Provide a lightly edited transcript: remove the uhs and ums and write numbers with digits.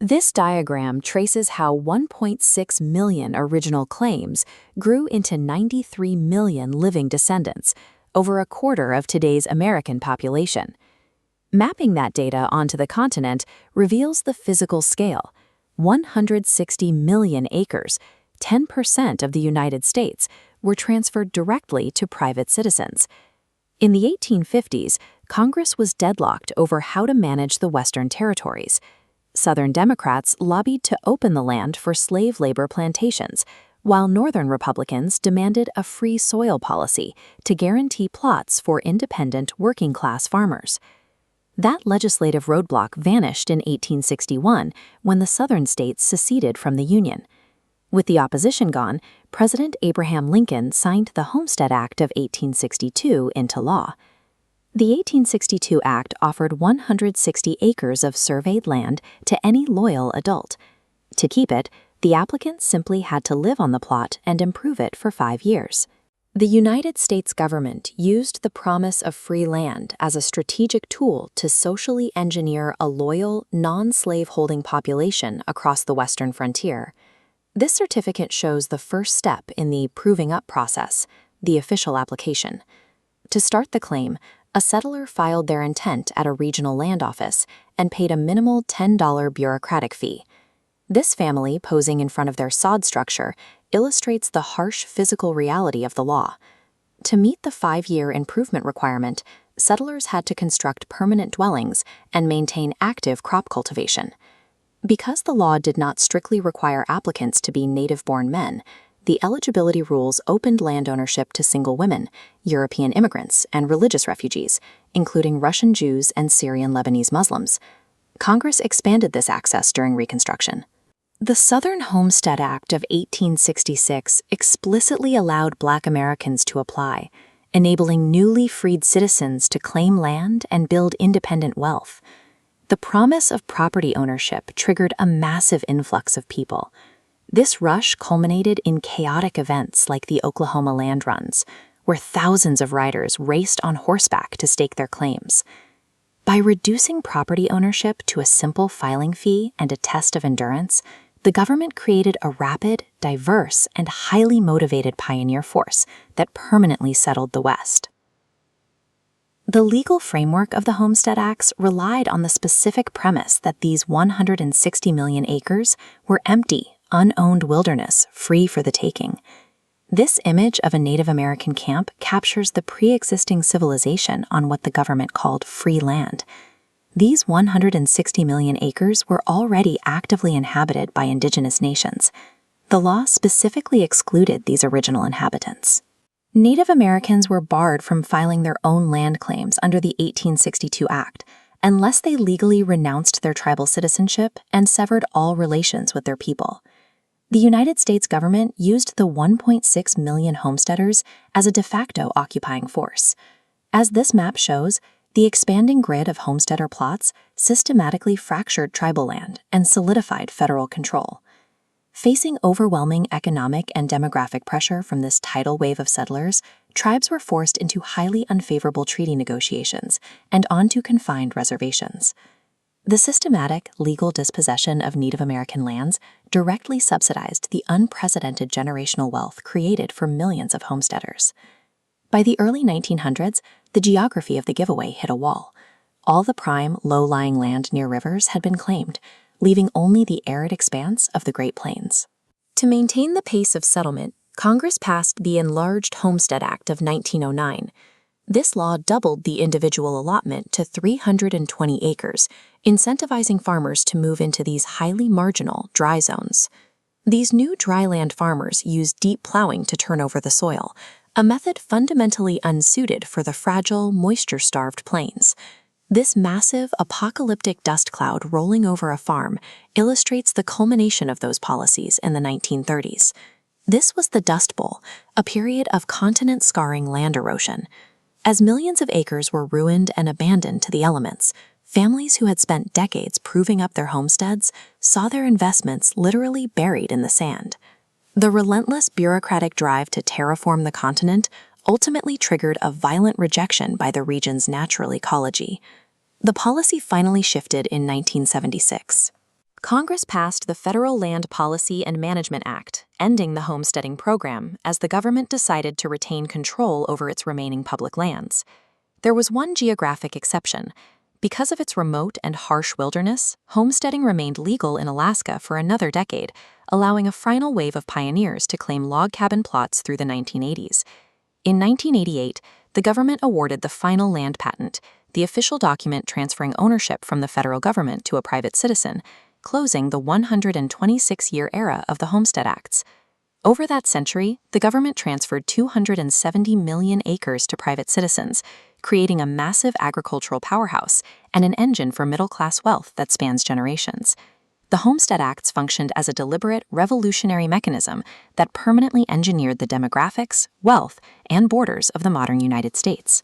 This diagram traces how 1.6 million original claims grew into 93 million living descendants, over a quarter of today's American population. Mapping that data onto the continent reveals the physical scale: 160 million acres, 10% of the United States, were transferred directly to private citizens. In the 1850s, Congress was deadlocked over how to manage the Western territories. Southern Democrats lobbied to open the land for slave labor plantations, while Northern Republicans demanded a free soil policy to guarantee plots for independent working-class farmers. That legislative roadblock vanished in 1861 when the Southern states seceded from the Union. With the opposition gone, President Abraham Lincoln signed the Homestead Act of 1862 into law. The 1862 Act offered 160 acres of surveyed land to any loyal adult. To keep it, the applicant simply had to live on the plot and improve it for 5 years. The United States government used the promise of free land as a strategic tool to socially engineer a loyal, non-slave-holding population across the western frontier. This certificate shows the first step in the proving up process, the official application. To start the claim, a settler filed their intent at a regional land office and paid a minimal $10 bureaucratic fee. This family, posing in front of their sod structure, illustrates the harsh physical reality of the law. To meet the 5-year improvement requirement, settlers had to construct permanent dwellings and maintain active crop cultivation. Because the law did not strictly require applicants to be native-born men, the eligibility rules opened land ownership to single women, European immigrants, and religious refugees, including Russian Jews and Syrian Lebanese Muslims. Congress expanded this access during Reconstruction. The Southern Homestead Act of 1866 explicitly allowed Black Americans to apply, enabling newly freed citizens to claim land and build independent wealth. The promise of property ownership triggered a massive influx of people. This rush culminated in chaotic events like the Oklahoma land runs, where thousands of riders raced on horseback to stake their claims. By reducing property ownership to a simple filing fee and a test of endurance, the government created a rapid, diverse, and highly motivated pioneer force that permanently settled the West. The legal framework of the Homestead Acts relied on the specific premise that these 160 million acres were empty, unowned wilderness free for the taking. This image of a Native American camp captures the pre-existing civilization on what the government called free land. These 160 million acres were already actively inhabited by indigenous nations. The law specifically excluded these original inhabitants. Native Americans were barred from filing their own land claims under the 1862 Act unless they legally renounced their tribal citizenship and severed all relations with their people. The United States government used the 1.6 million homesteaders as a de facto occupying force. As this map shows, the expanding grid of homesteader plots systematically fractured tribal land and solidified federal control. Facing overwhelming economic and demographic pressure from this tidal wave of settlers, tribes were forced into highly unfavorable treaty negotiations and onto confined reservations. The systematic, legal dispossession of Native American lands directly subsidized the unprecedented generational wealth created for millions of homesteaders. By the early 1900s, the geography of the giveaway hit a wall. All the prime, low-lying land near rivers had been claimed, leaving only the arid expanse of the Great Plains. To maintain the pace of settlement, Congress passed the Enlarged Homestead Act of 1909. This law doubled the individual allotment to 320 acres, incentivizing farmers to move into these highly marginal dry zones. These new dryland farmers used deep plowing to turn over the soil, a method fundamentally unsuited for the fragile, moisture-starved plains. This massive, apocalyptic dust cloud rolling over a farm illustrates the culmination of those policies in the 1930s. This was the Dust Bowl, a period of continent-scarring land erosion. As millions of acres were ruined and abandoned to the elements, families who had spent decades proving up their homesteads saw their investments literally buried in the sand. The relentless bureaucratic drive to terraform the continent ultimately triggered a violent rejection by the region's natural ecology. The policy finally shifted in 1976. Congress passed the Federal Land Policy and Management Act, ending the homesteading program as the government decided to retain control over its remaining public lands. There was one geographic exception. Because of its remote and harsh wilderness, homesteading remained legal in Alaska for another decade, allowing a final wave of pioneers to claim log cabin plots through the 1980s. In 1988, the government awarded the final land patent, the official document transferring ownership from the federal government to a private citizen, closing the 126-year era of the Homestead Acts. Over that century, the government transferred 270 million acres to private citizens, creating a massive agricultural powerhouse and an engine for middle-class wealth that spans generations. The Homestead Acts functioned as a deliberate, revolutionary mechanism that permanently engineered the demographics, wealth, and borders of the modern United States.